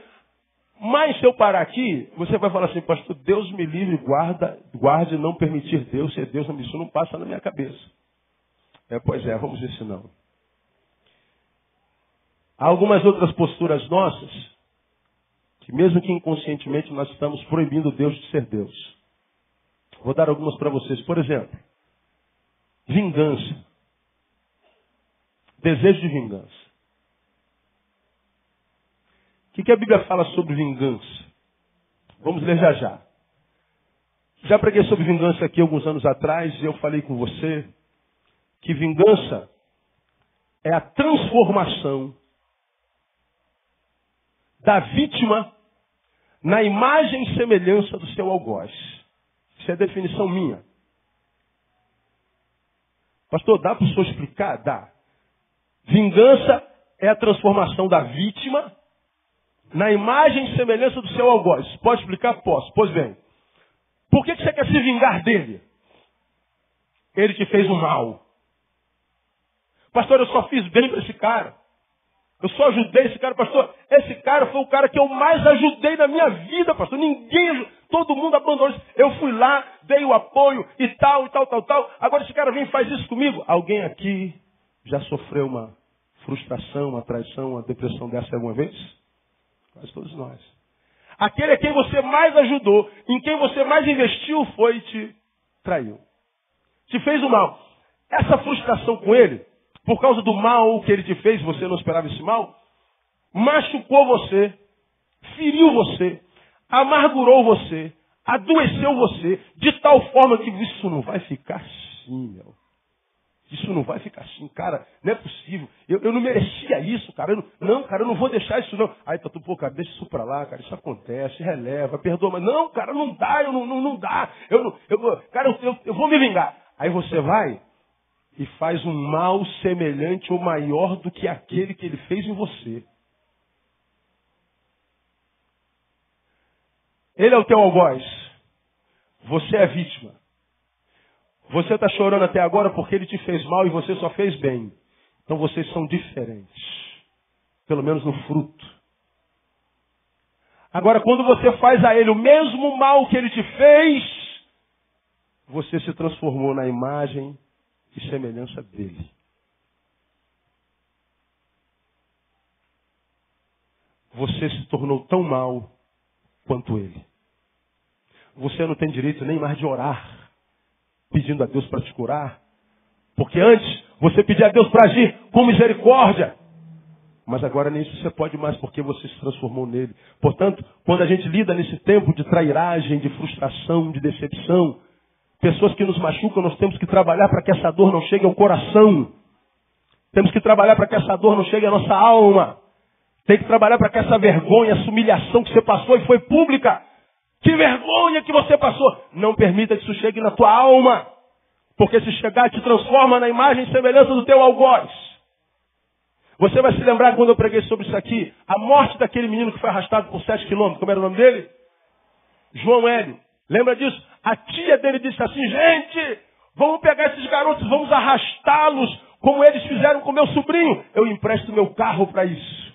Mas se eu parar aqui, você vai falar assim, pastor, Deus me livre, guarde não permitir Deus ser Deus na minha vida. Isso não passa na minha cabeça. Pois é, vamos ver se não. Há algumas outras posturas nossas, que mesmo que inconscientemente nós estamos proibindo Deus de ser Deus. Vou dar algumas para vocês. Por exemplo, vingança. Desejo de vingança. O que a Bíblia fala sobre vingança? Vamos ler já já. Já preguei sobre vingança aqui alguns anos atrás e eu falei com você que vingança é a transformação da vítima na imagem e semelhança do seu algoz. Isso é a definição minha. Pastor, dá para o senhor explicar? Dá. Vingança é a transformação da vítima na imagem e semelhança do seu algoz. Pode explicar? Posso. Pois bem. Por que você quer se vingar dele? Ele te fez o mal. Pastor, eu só fiz bem para esse cara. Eu só ajudei esse cara. Pastor, esse cara foi o cara que eu mais ajudei na minha vida, pastor. Ninguém, todo mundo abandonou. Eu fui lá, dei o apoio e tal, e tal, tal, tal. Agora esse cara vem e faz isso comigo. Alguém aqui já sofreu uma frustração, uma traição, uma depressão dessa alguma vez? Quase todos nós. Aquele a quem você mais ajudou, em quem você mais investiu, foi e te traiu. Te fez o mal. Essa frustração com ele, por causa do mal que ele te fez, você não esperava esse mal, machucou você, feriu você, amargurou você, adoeceu você, de tal forma que isso não vai ficar assim, meu. Isso não vai ficar assim, cara, não é possível. Eu não merecia isso, cara. Cara, eu não vou deixar isso, não. Aí tá tudo, pô, cara, deixa isso pra lá, cara, isso acontece, releva, perdoa. Mas não, cara, não dá, não dá. Eu vou me vingar. Aí você vai e faz um mal semelhante ou maior do que aquele que ele fez em você. Ele é o teu algoz. Você é a vítima. Você está chorando até agora porque ele te fez mal e você só fez bem. Então vocês são diferentes. Pelo menos no fruto. Agora, quando você faz a ele o mesmo mal que ele te fez, você se transformou na imagem e semelhança dele. Você se tornou tão mal quanto ele. Você não tem direito nem mais de orar pedindo a Deus para te curar. Porque antes você pedia a Deus para agir com misericórdia. Mas agora nem isso você pode mais porque você se transformou nele. Portanto, quando a gente lida nesse tempo de trairagem, de frustração, de decepção, pessoas que nos machucam, nós temos que trabalhar para que essa dor não chegue ao coração. Temos que trabalhar para que essa dor não chegue à nossa alma. Tem que trabalhar para que essa vergonha, essa humilhação que você passou e foi pública. Que vergonha que você passou. Não permita que isso chegue na tua alma. Porque se chegar, te transforma na imagem e semelhança do teu algoz. Você vai se lembrar quando eu preguei sobre isso aqui. A morte daquele menino que foi arrastado por 7 quilômetros. Como era o nome dele? João Hélio. Lembra disso? A tia dele disse assim, gente, vamos pegar esses garotos, vamos arrastá-los como eles fizeram com meu sobrinho. Eu empresto meu carro para isso.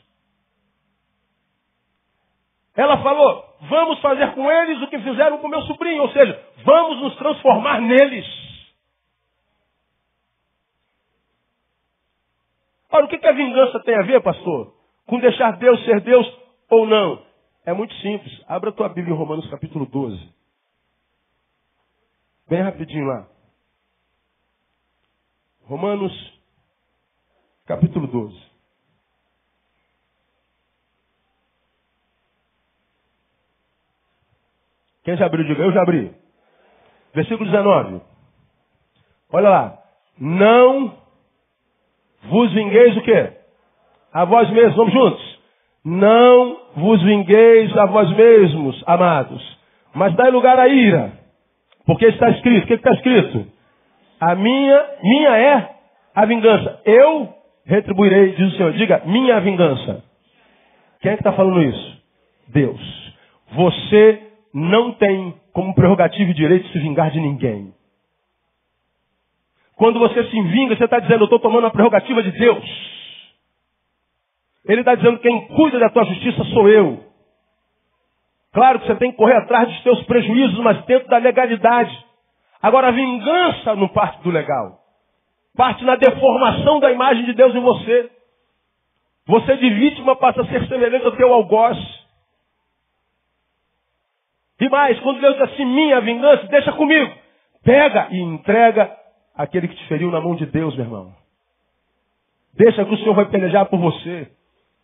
Ela falou, vamos fazer com eles o que fizeram com meu sobrinho. Ou seja, vamos nos transformar neles. Ora, o que a vingança tem a ver, pastor? Com deixar Deus ser Deus ou não? É muito simples. Abra a tua Bíblia em Romanos capítulo 12. Bem rapidinho lá. Romanos capítulo 12. Quem já abriu? Diga, eu já abri. Versículo 19. Olha lá. Não vos vingueis o quê? A vós mesmos. Vamos juntos. Não vos vingueis a vós mesmos, amados. Mas dai lugar à ira. Porque está escrito. O que está escrito? A minha é a vingança. Eu retribuirei, diz o Senhor. Diga, minha vingança. Quem é que está falando isso? Deus. Você não tem como prerrogativa e direito de se vingar de ninguém. Quando você se vinga, você está dizendo, eu estou tomando a prerrogativa de Deus. Ele está dizendo, quem cuida da tua justiça sou eu. Claro que você tem que correr atrás dos teus prejuízos, mas dentro da legalidade. Agora, a vingança não parte do legal. Parte na deformação da imagem de Deus em você. Você de vítima passa a ser semelhante ao teu algoz. E mais, quando Deus diz assim, minha vingança, deixa comigo. Pega e entrega aquele que te feriu na mão de Deus, meu irmão. Deixa que o Senhor vai pelejar por você.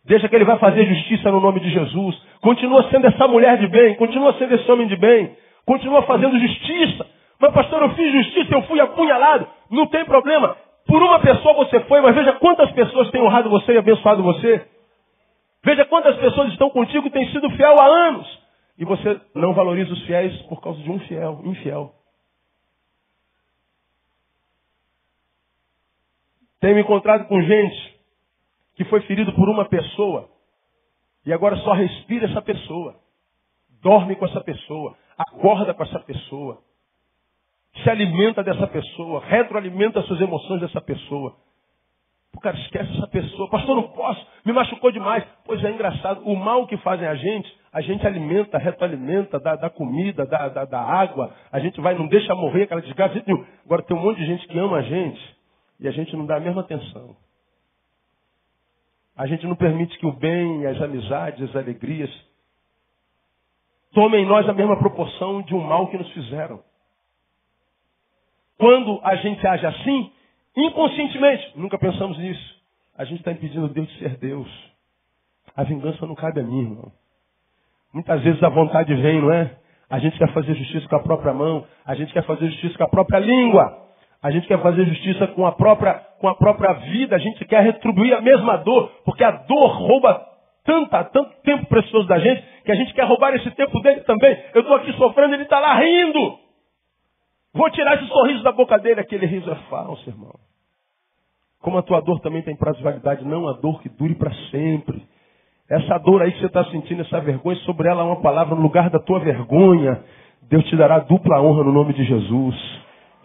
Deixa que Ele vai fazer justiça no nome de Jesus. Continua sendo essa mulher de bem. Continua sendo esse homem de bem. Continua fazendo justiça. Mas pastor, eu fiz justiça, eu fui apunhalado. Não tem problema. Por uma pessoa você foi, mas veja quantas pessoas têm honrado você e abençoado você. Veja quantas pessoas estão contigo e têm sido fiel há anos. E você não valoriza os fiéis por causa de um infiel. Tenho me encontrado com gente que foi ferido por uma pessoa e agora só respira essa pessoa. Dorme com essa pessoa. Acorda com essa pessoa. Se alimenta dessa pessoa. Retroalimenta as suas emoções dessa pessoa. O cara esquece essa pessoa. Pastor, não posso. Me machucou demais. Pois é, engraçado. O mal que fazem a gente alimenta, retroalimenta, dá comida, dá água. A gente vai, não deixa morrer aquela desgraça. Agora tem um monte de gente que ama a gente e a gente não dá a mesma atenção. A gente não permite que o bem, as amizades, as alegrias tomem em nós a mesma proporção de um mal que nos fizeram. Quando a gente age assim, inconscientemente, nunca pensamos nisso, a gente está impedindo Deus de ser Deus. A vingança não cabe a mim, irmão. Muitas vezes a vontade vem, não é? A gente quer fazer justiça com a própria mão, a gente quer fazer justiça com a própria língua, a gente quer fazer justiça com a própria vida, a gente quer retribuir a mesma dor, porque a dor rouba tanto tempo precioso da gente, que a gente quer roubar esse tempo dele também. Eu estou aqui sofrendo, ele está lá rindo. Vou tirar esse sorriso da boca dele, aquele riso é falso, irmão. Como a tua dor também tem prazo de validade, não a dor que dure para sempre. Essa dor aí que você está sentindo, essa vergonha, sobre ela há uma palavra no lugar da tua vergonha. Deus te dará dupla honra no nome de Jesus.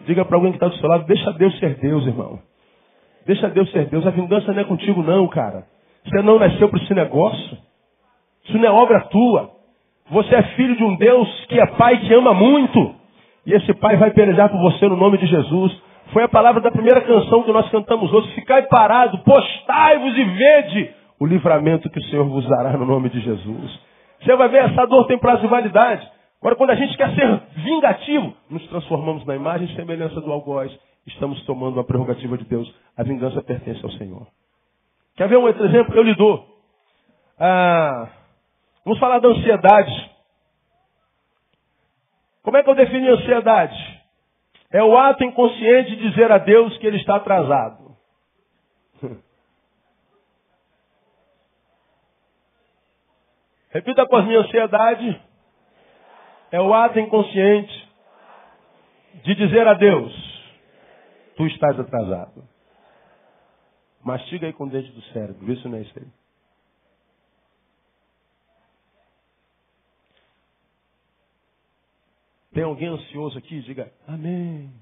Diga para alguém que está do seu lado, deixa Deus ser Deus, irmão. Deixa Deus ser Deus. A vingança não é contigo não, cara. Você não nasceu para esse negócio. Isso não é obra tua. Você é filho de um Deus que é pai e que ama muito. E esse pai vai pelejar por você no nome de Jesus. Foi a palavra da primeira canção que nós cantamos hoje. Ficai parado, postai-vos e vede o livramento que o Senhor vos dará no nome de Jesus. Você vai ver, essa dor tem prazo de validade. Agora, quando a gente quer ser vingativo, nos transformamos na imagem e semelhança do algoz. Estamos tomando a prerrogativa de Deus. A vingança pertence ao Senhor. Quer ver um outro exemplo? Eu lhe dou. Vamos falar da ansiedade. Como é que eu defini a ansiedade? É o ato inconsciente de dizer a Deus que ele está atrasado. Repita com a minha ansiedade. É o ato inconsciente de dizer a Deus, tu estás atrasado. Mastiga aí com o dente do cérebro, vê se não é isso aí. Tem alguém ansioso aqui? Diga, amém.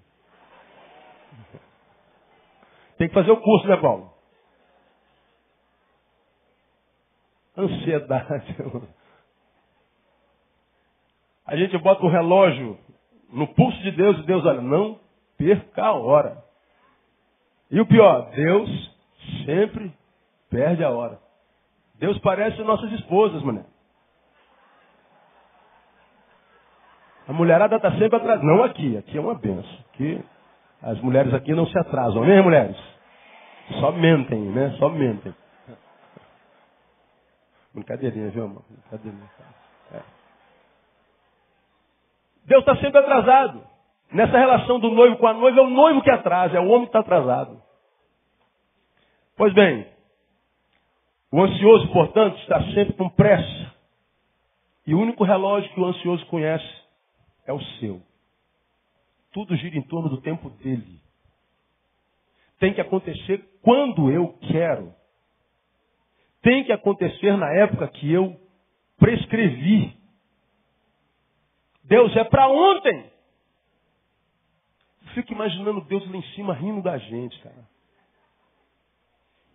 Tem que fazer o curso, né, Paulo? Ansiedade. A gente bota o relógio no pulso de Deus e Deus, olha, não perca a hora. E o pior, Deus sempre perde a hora. Deus parece nossas esposas, mané. A mulherada está sempre atrasada. Não aqui é uma benção. Aqui, as mulheres aqui não se atrasam, né, mulheres? Só mentem, né? Só mentem. Brincadeirinha, viu, amor? Brincadeirinha. É. Deus está sempre atrasado. Nessa relação do noivo com a noiva, é o noivo que atrasa, é o homem que está atrasado. Pois bem, o ansioso, portanto, está sempre com pressa. E o único relógio que o ansioso conhece é o seu. Tudo gira em torno do tempo dele. Tem que acontecer quando eu quero. Tem que acontecer na época que eu prescrevi. Deus é para ontem. Eu fico imaginando Deus lá em cima rindo da gente, cara.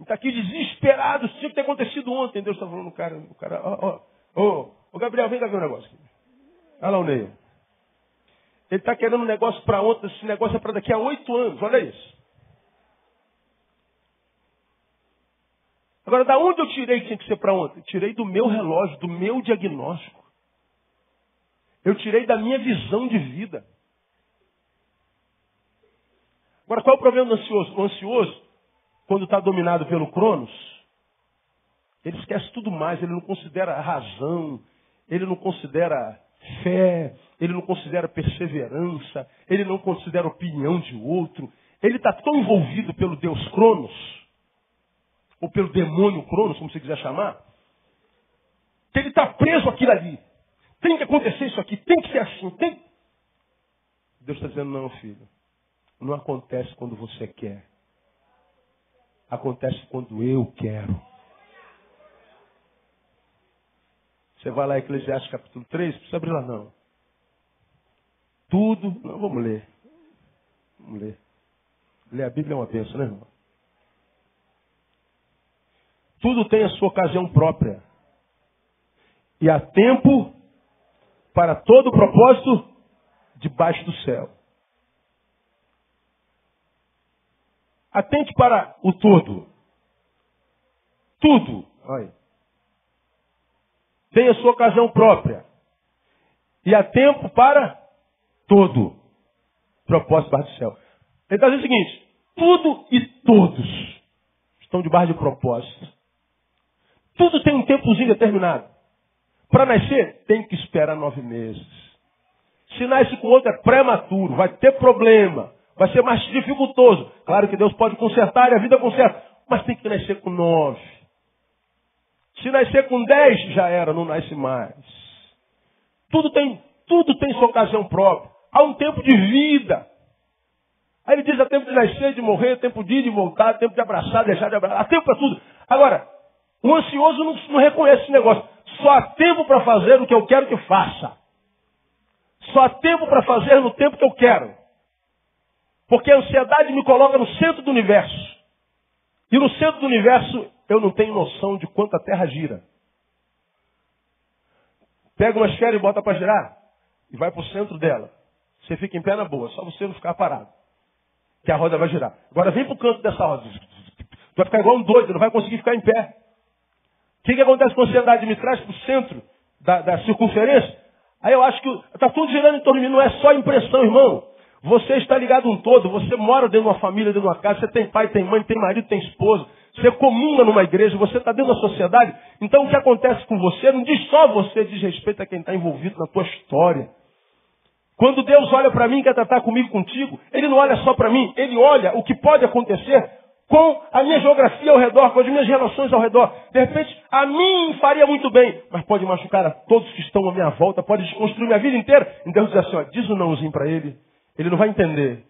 Está aqui desesperado, isso tinha que ter acontecido ontem. Deus está falando, o cara, ô Gabriel, vem cá ver um negócio aqui. Olha lá o Ney. Ele está querendo um negócio para ontem, esse negócio é para daqui a 8 anos, olha isso. Agora, da onde eu tirei que tinha que ser para ontem? Eu tirei do meu relógio, do meu diagnóstico. Eu tirei da minha visão de vida. Agora, qual é o problema do ansioso? O ansioso, quando está dominado pelo Cronos, ele esquece tudo mais, ele não considera razão, ele não considera fé, ele não considera perseverança, ele não considera opinião de outro. Ele está tão envolvido pelo Deus Cronos, ou pelo demônio Cronos, como você quiser chamar, que ele está preso àquilo ali. Tem que acontecer isso aqui, tem que ser assim, tem. Deus está dizendo, não, filho, não acontece quando você quer. Acontece quando eu quero. Você vai lá em Eclesiastes capítulo 3, não precisa abrir lá não. Tudo, não, vamos ler. Vamos ler. Ler a Bíblia é uma bênção, né, irmão? Tudo tem a sua ocasião própria. E há tempo para todo propósito debaixo do céu. Atente para o todo. Tudo. Olha. Tem a sua ocasião própria. E há tempo para todo propósito debaixo do céu. Ele está dizendo o seguinte, tudo e todos estão debaixo de propósito. Tudo tem um tempozinho determinado. Para nascer, tem que esperar 9 meses. Se nasce com outro, é prematuro, vai ter problema, vai ser mais dificultoso. Claro que Deus pode consertar e a vida conserta, mas tem que nascer com 9. Se nascer com 10, já era, não nasce mais. Tudo tem sua ocasião própria. Há um tempo de vida. Aí ele diz, há tempo de nascer, de morrer, tempo de ir, de voltar, tempo de abraçar, deixar de abraçar. Há tempo para tudo. Agora, o ansioso não reconhece esse negócio. Só há tempo para fazer o que eu quero que faça. Só há tempo para fazer no tempo que eu quero. Porque a ansiedade me coloca no centro do universo. E no centro do universo eu não tenho noção de quanto a Terra gira. Pega uma esfera e bota para girar. E vai para o centro dela. Você fica em pé na boa, só você não ficar parado. Que a roda vai girar. Agora vem para o canto dessa roda. Tu vai ficar igual um doido, não vai conseguir ficar em pé. O que acontece com a ansiedade? Me traz para o centro da circunferência. Aí eu acho que está tudo girando em torno de mim. Não é só impressão, irmão. Você está ligado a um todo. Você mora dentro de uma família, dentro de uma casa. Você tem pai, tem mãe, tem marido, tem esposa. Você comunga numa igreja. Você está dentro da sociedade. Então o que acontece com você não diz só você, diz respeito a quem está envolvido na tua história. Quando Deus olha para mim e quer tratar comigo, contigo, Ele não olha só para mim, Ele olha o que pode acontecer com a minha geografia ao redor, com as minhas relações ao redor. De repente, a mim faria muito bem, mas pode machucar a todos que estão à minha volta, pode desconstruir minha vida inteira. E Deus diz assim, ó, diz um nãozinho para ele, ele não vai entender,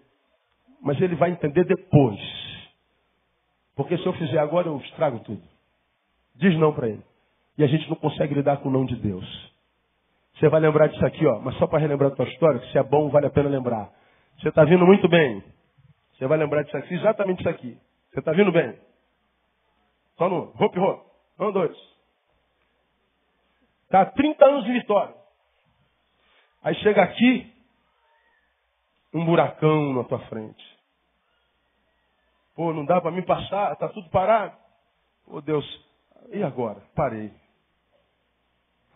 mas ele vai entender depois. Porque se eu fizer agora, eu estrago tudo. Diz não para ele. E a gente não consegue lidar com o não de Deus. Você vai lembrar disso aqui, ó, mas só para relembrar a tua história, que se é bom, vale a pena lembrar. Você está vindo muito bem. Você vai lembrar disso aqui, exatamente isso aqui. Você está vindo bem? Só no hop. 1, 2. Está há 30 anos de vitória. Aí chega aqui, um buracão na tua frente. Pô, não dá para mim passar, está tudo parado. Pô, Deus, e agora? Parei.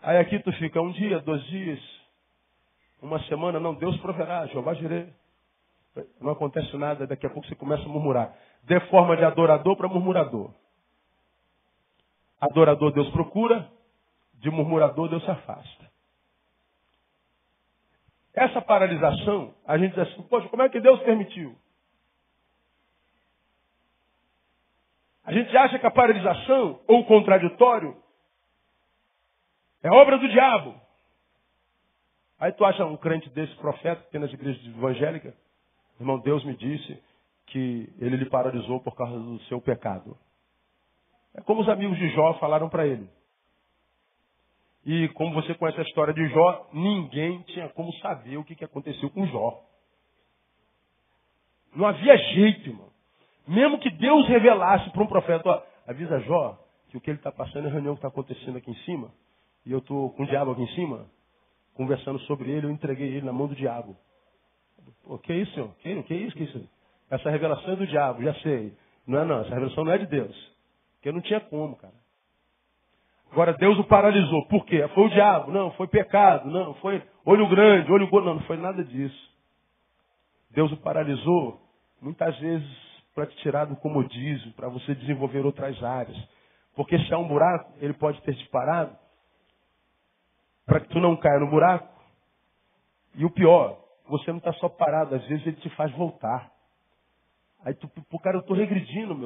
Aí aqui tu fica 1 dia, 2 dias, 1 semana, não, Deus proverá, Jeová Jireh. Não acontece nada, daqui a pouco você começa a murmurar. Dê forma de adorador para murmurador. Adorador Deus procura, de murmurador Deus se afasta. Essa paralisação, a gente diz assim, poxa, como é que Deus permitiu? A gente acha que a paralisação, ou o contraditório, é obra do diabo. Aí tu acha um crente desse, profeta, que tem nas igrejas evangélicas, irmão, Deus me disse que ele lhe paralisou por causa do seu pecado. É como os amigos de Jó falaram para ele. E como você conhece a história de Jó, ninguém tinha como saber o que aconteceu com Jó. Não havia jeito, irmão. Mesmo que Deus revelasse para um profeta, ó, avisa Jó que o que ele está passando é a reunião que está acontecendo aqui em cima, e eu estou com o diabo aqui em cima, conversando sobre ele, eu entreguei ele na mão do diabo. Pô, que isso, senhor? Que isso? Essa revelação é do diabo, já sei. Não, essa revelação não é de Deus. Porque não tinha como, cara. Agora Deus o paralisou. Por quê? Foi o diabo? Não, foi pecado. Não, foi olho grande, olho gordo. Não foi nada disso. Deus o paralisou, muitas vezes, para te tirar do comodismo, para você desenvolver outras áreas. Porque se há um buraco, ele pode ter te parado para que tu não caia no buraco. E o pior, você não está só parado, às vezes ele te faz voltar. Aí tu, pô, cara, eu estou regredindo,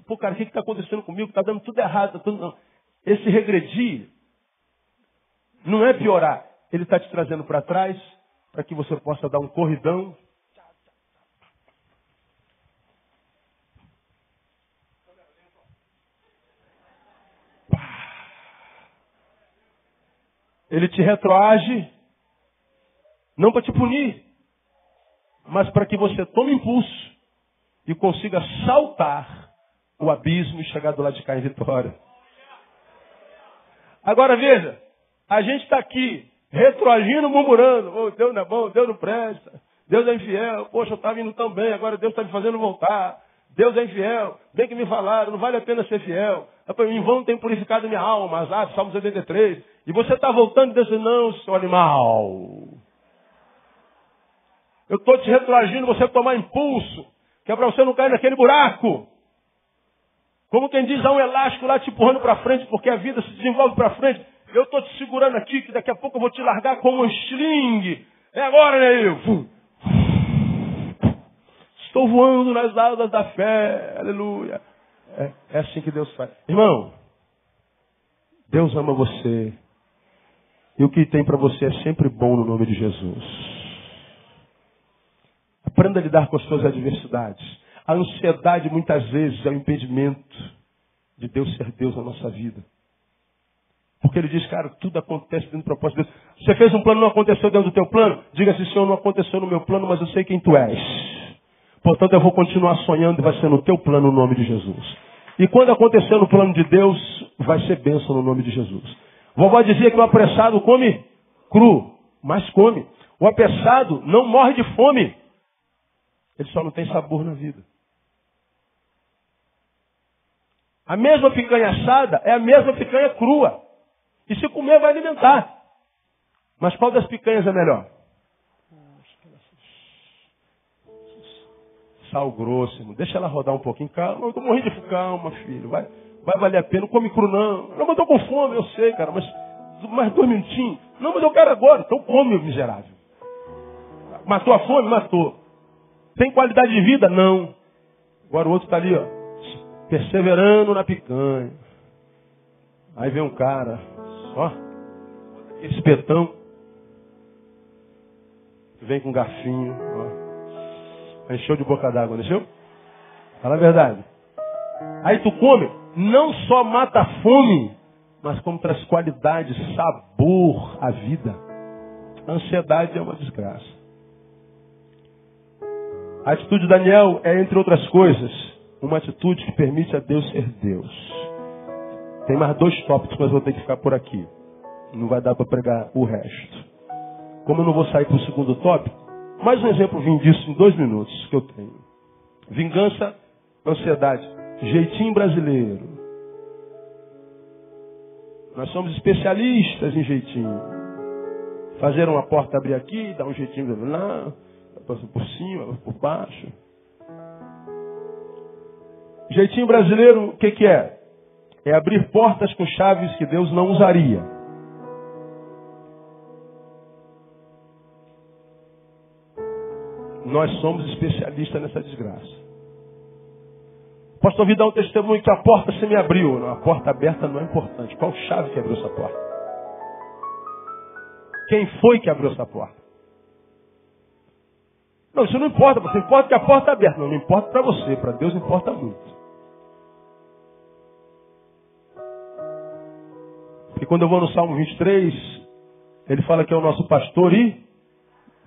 pô, cara, o que está acontecendo comigo? Está dando tudo errado. Não. Esse regredir não é piorar. Ele está te trazendo para trás, para que você possa dar um corridão. Ele te retroage, não para te punir, mas para que você tome impulso e consiga saltar o abismo e chegar do lado de cá em vitória. Agora veja, a gente está aqui retroagindo, murmurando, oh, Deus não é bom, Deus não presta, Deus é infiel, poxa, eu estava indo tão bem, agora Deus está me fazendo voltar, Deus é infiel, bem que me falaram, não vale a pena ser fiel, em vão tem purificado minha alma, Salmo 73, e você está voltando e dizendo, não, seu animal, eu estou te retroagindo, você tomar impulso, que é para você não cair naquele buraco. Como quem diz, há um elástico lá te empurrando para frente, porque a vida se desenvolve para frente. Eu estou te segurando aqui, que daqui a pouco eu vou te largar como um sling. É agora, Neil. Estou voando nas asas da fé. Aleluia. É assim que Deus faz. Irmão, Deus ama você. E o que tem para você é sempre bom no nome de Jesus. Aprenda a lidar com as suas adversidades. A ansiedade muitas vezes é um impedimento de Deus ser Deus na nossa vida. Porque ele diz, cara, tudo acontece dentro do propósito de Deus. Você fez um plano, não aconteceu dentro do teu plano? Diga assim, Senhor, não aconteceu no meu plano, mas eu sei quem tu és. Portanto, eu vou continuar sonhando e vai ser no teu plano no nome de Jesus. E quando acontecer no plano de Deus, vai ser bênção no nome de Jesus. Vovó dizia que o apressado come cru, mas come. O apressado não morre de fome. Ele só não tem sabor na vida. A mesma picanha assada é a mesma picanha crua. E se comer, vai alimentar. Mas qual das picanhas é melhor? Sal grosso, irmão. Deixa ela rodar um pouquinho. Calma, eu estou morrendo de fome. Calma, filho. Vai valer a pena. Não come cru, não. Não, mas eu estou com fome, eu sei, cara. Mas mais 2 minutinhos. Não, mas eu quero agora. Então come, miserável. Matou a fome? Matou. Tem qualidade de vida? Não. Agora o outro está ali, ó, perseverando na picanha. Aí vem um cara, ó, esse espetão, vem com um garfinho, ó, encheu de boca d'água, não encheu? Fala a verdade. Aí tu come, não só mata a fome, mas como traz qualidade, sabor à vida. A ansiedade é uma desgraça. A atitude de Daniel é, entre outras coisas, uma atitude que permite a Deus ser Deus. Tem mais 2 tópicos, mas vou ter que ficar por aqui. Não vai dar para pregar o resto. Como eu não vou sair para o segundo tópico, mais um exemplo vim disso em 2 minutos que eu tenho. Vingança, ansiedade. Jeitinho brasileiro. Nós somos especialistas em jeitinho. Fazer uma porta abrir aqui, dar um jeitinho lá, passa por cima, por baixo. Jeitinho brasileiro, o que é? É abrir portas com chaves que Deus não usaria. Nós somos especialistas nessa desgraça. Posso ouvir dar um testemunho que a porta se me abriu. Não, a porta aberta não é importante. Qual chave que abriu essa porta? Quem foi que abriu essa porta? Não, isso não importa. Você importa que a porta é aberta. Não importa para você. Para Deus importa muito. Porque quando eu vou no Salmo 23, ele fala que é o nosso pastor e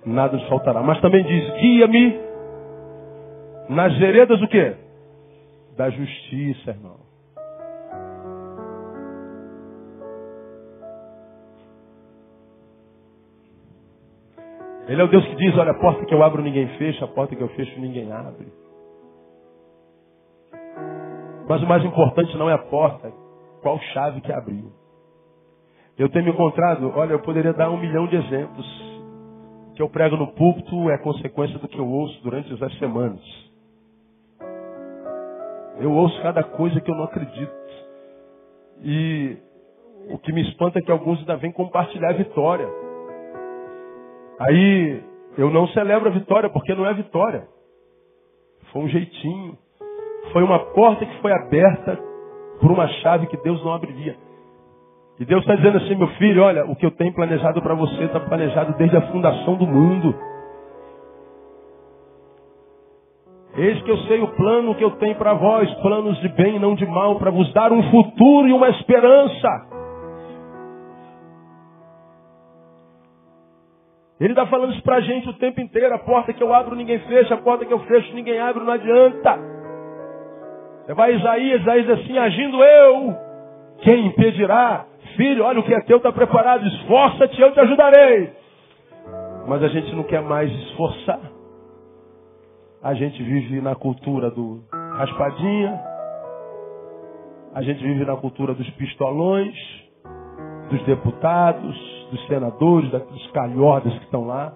nada nos faltará. Mas também diz, guia-me nas veredas do quê? Da justiça, irmão. Ele é o Deus que diz, olha, a porta que eu abro ninguém fecha, a porta que eu fecho ninguém abre. Mas o mais importante não é a porta, qual chave que abriu. Eu tenho me encontrado, olha, eu poderia dar 1 milhão de exemplos. O que eu prego no púlpito é consequência do que eu ouço durante as semanas. Eu ouço cada coisa que eu não acredito. E o que me espanta é que alguns ainda vêm compartilhar a vitória. Aí eu não celebro a vitória, porque não é vitória. Foi um jeitinho. Foi uma porta que foi aberta por uma chave que Deus não abriria. E Deus está dizendo assim, meu filho, olha, o que eu tenho planejado para você está planejado desde a fundação do mundo. Eis que eu sei o plano que eu tenho para vós, planos de bem e não de mal, para vos dar um futuro e uma esperança. Ele está falando isso para a gente o tempo inteiro. A porta que eu abro ninguém fecha, a porta que eu fecho ninguém abre, não adianta. Você vai a Isaías diz assim, agindo eu, quem impedirá? Filho, olha o que é teu está preparado, esforça-te, eu te ajudarei. Mas a gente não quer mais esforçar. A gente vive na cultura do raspadinha. A gente vive na cultura dos pistolões, dos deputados, dos senadores, daqueles calhordas que estão lá,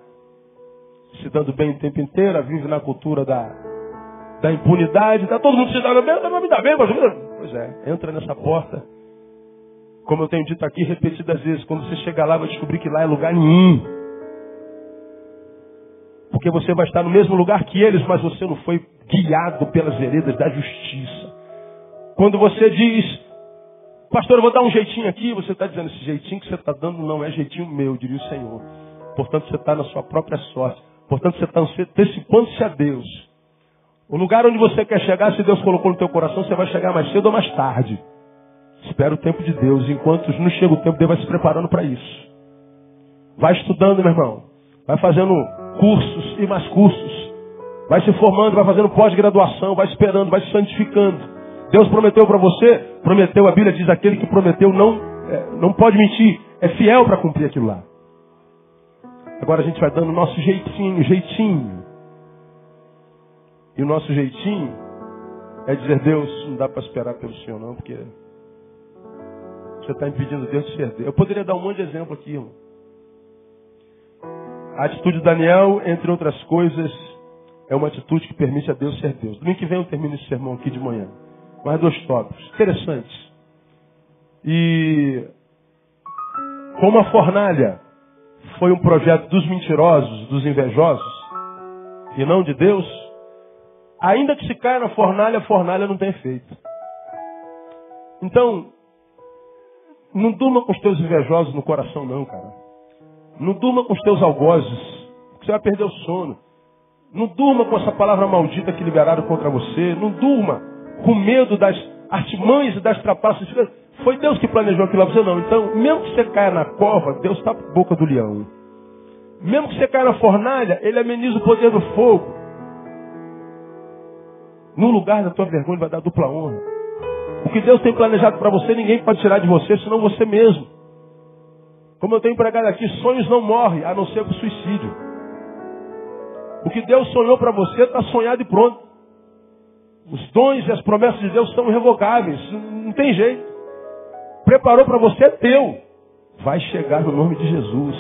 se dando bem o tempo inteiro. Vive na cultura da impunidade. Está todo mundo se dando bem, mas me dá bem. Pois é, entra nessa porta. Como eu tenho dito aqui repetidas vezes, quando você chegar lá, vai descobrir que lá é lugar nenhum. Porque você vai estar no mesmo lugar que eles, mas você não foi guiado pelas veredas da justiça. Quando você diz, pastor, eu vou dar um jeitinho aqui, você está dizendo, esse jeitinho que você está dando não é jeitinho meu, diria o Senhor. Portanto, você está na sua própria sorte. Portanto, você está antecipando-se a Deus. O lugar onde você quer chegar, se Deus colocou no teu coração, você vai chegar mais cedo ou mais tarde. Espera o tempo de Deus. Enquanto não chega o tempo, Deus vai se preparando para isso. Vai estudando, meu irmão. Vai fazendo cursos e mais cursos. Vai se formando, vai fazendo pós-graduação, vai esperando, vai se santificando. Deus prometeu para você, prometeu, a Bíblia diz, aquele que prometeu não pode mentir, é fiel para cumprir aquilo lá. Agora a gente vai dando o nosso jeitinho. E o nosso jeitinho é dizer, Deus, não dá para esperar pelo Senhor não, porque você está impedindo Deus de ser Deus. Eu poderia dar um monte de exemplo aqui, irmão. A atitude de Daniel, entre outras coisas, é uma atitude que permite a Deus ser Deus. Domingo que vem eu termino esse sermão aqui de manhã. Mais 2 tópicos interessantes. E Como a fornalha foi um projeto dos mentirosos, dos invejosos, e não de Deus, ainda que se caia na fornalha, a fornalha não tem efeito. Então, não durma com os teus invejosos no coração não, cara. Não durma com os teus algozes, porque você vai perder o sono. Não durma com essa palavra maldita que liberaram contra você. Não durma com medo das artimanhas e das trapaças. Foi Deus que planejou aquilo lá, você não. Então, mesmo que você caia na cova, Deus tapa a boca do leão. Mesmo que você caia na fornalha, Ele ameniza o poder do fogo. No lugar da tua vergonha, Ele vai dar dupla honra. O que Deus tem planejado para você, ninguém pode tirar de você, senão você mesmo. Como eu tenho pregado aqui, sonhos não morrem, a não ser com suicídio. O que Deus sonhou para você está sonhado e pronto. Os dons e as promessas de Deus são irrevogáveis. Não tem jeito. Preparou para você, é teu. Vai chegar no nome de Jesus.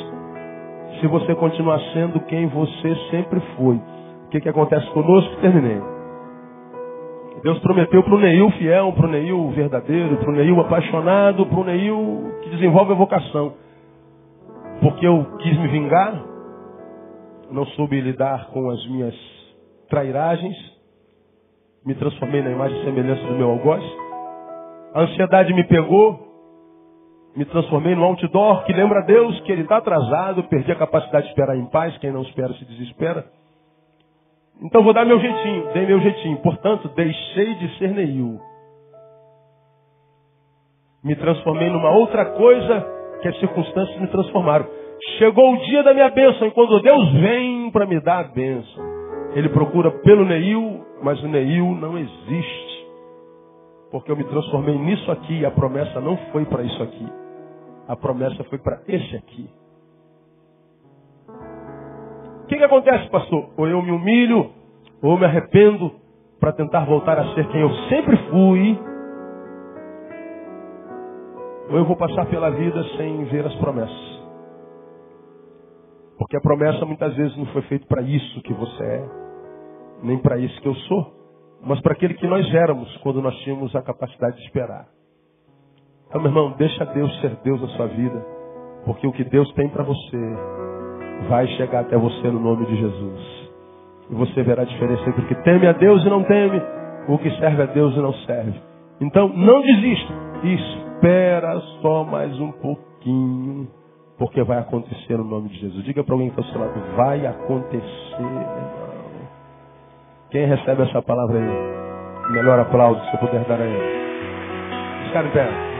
Se você continuar sendo quem você sempre foi. O que acontece conosco? Terminei. Deus prometeu para o Neil fiel, para o Neil verdadeiro, para o Neil apaixonado, para o Neil que desenvolve a vocação. Porque eu quis me vingar, não soube lidar com as minhas trairagens, me transformei na imagem e semelhança do meu algoz. A ansiedade me pegou, me transformei no outdoor que lembra a Deus que Ele está atrasado, perdi a capacidade de esperar em paz, quem não espera se desespera. Então vou dar meu jeitinho, dei meu jeitinho. Portanto, deixei de ser Neil. Me transformei numa outra coisa que as circunstâncias me transformaram. Chegou o dia da minha bênção, e quando Deus vem para me dar a bênção, Ele procura pelo Neil, mas o Neil não existe. Porque eu me transformei nisso aqui, e a promessa não foi para isso aqui. A promessa foi para esse aqui. O que acontece, pastor? Ou eu me humilho, ou eu me arrependo para tentar voltar a ser quem eu sempre fui, ou eu vou passar pela vida sem ver as promessas. Porque a promessa muitas vezes não foi feita para isso que você é, nem para isso que eu sou, mas para aquele que nós éramos quando nós tínhamos a capacidade de esperar. Então, meu irmão, deixa Deus ser Deus na sua vida, porque o que Deus tem para você vai chegar até você no nome de Jesus. E você verá a diferença entre o que teme a Deus e não teme, o que serve a Deus e não serve. Então, não desista. Espera só mais um pouquinho, porque vai acontecer no nome de Jesus. Diga para alguém que está ao seu lado, vai acontecer, meu irmão. Quem recebe essa palavra aí? Melhor aplauso que você puder dar a ele. Ficar em pé.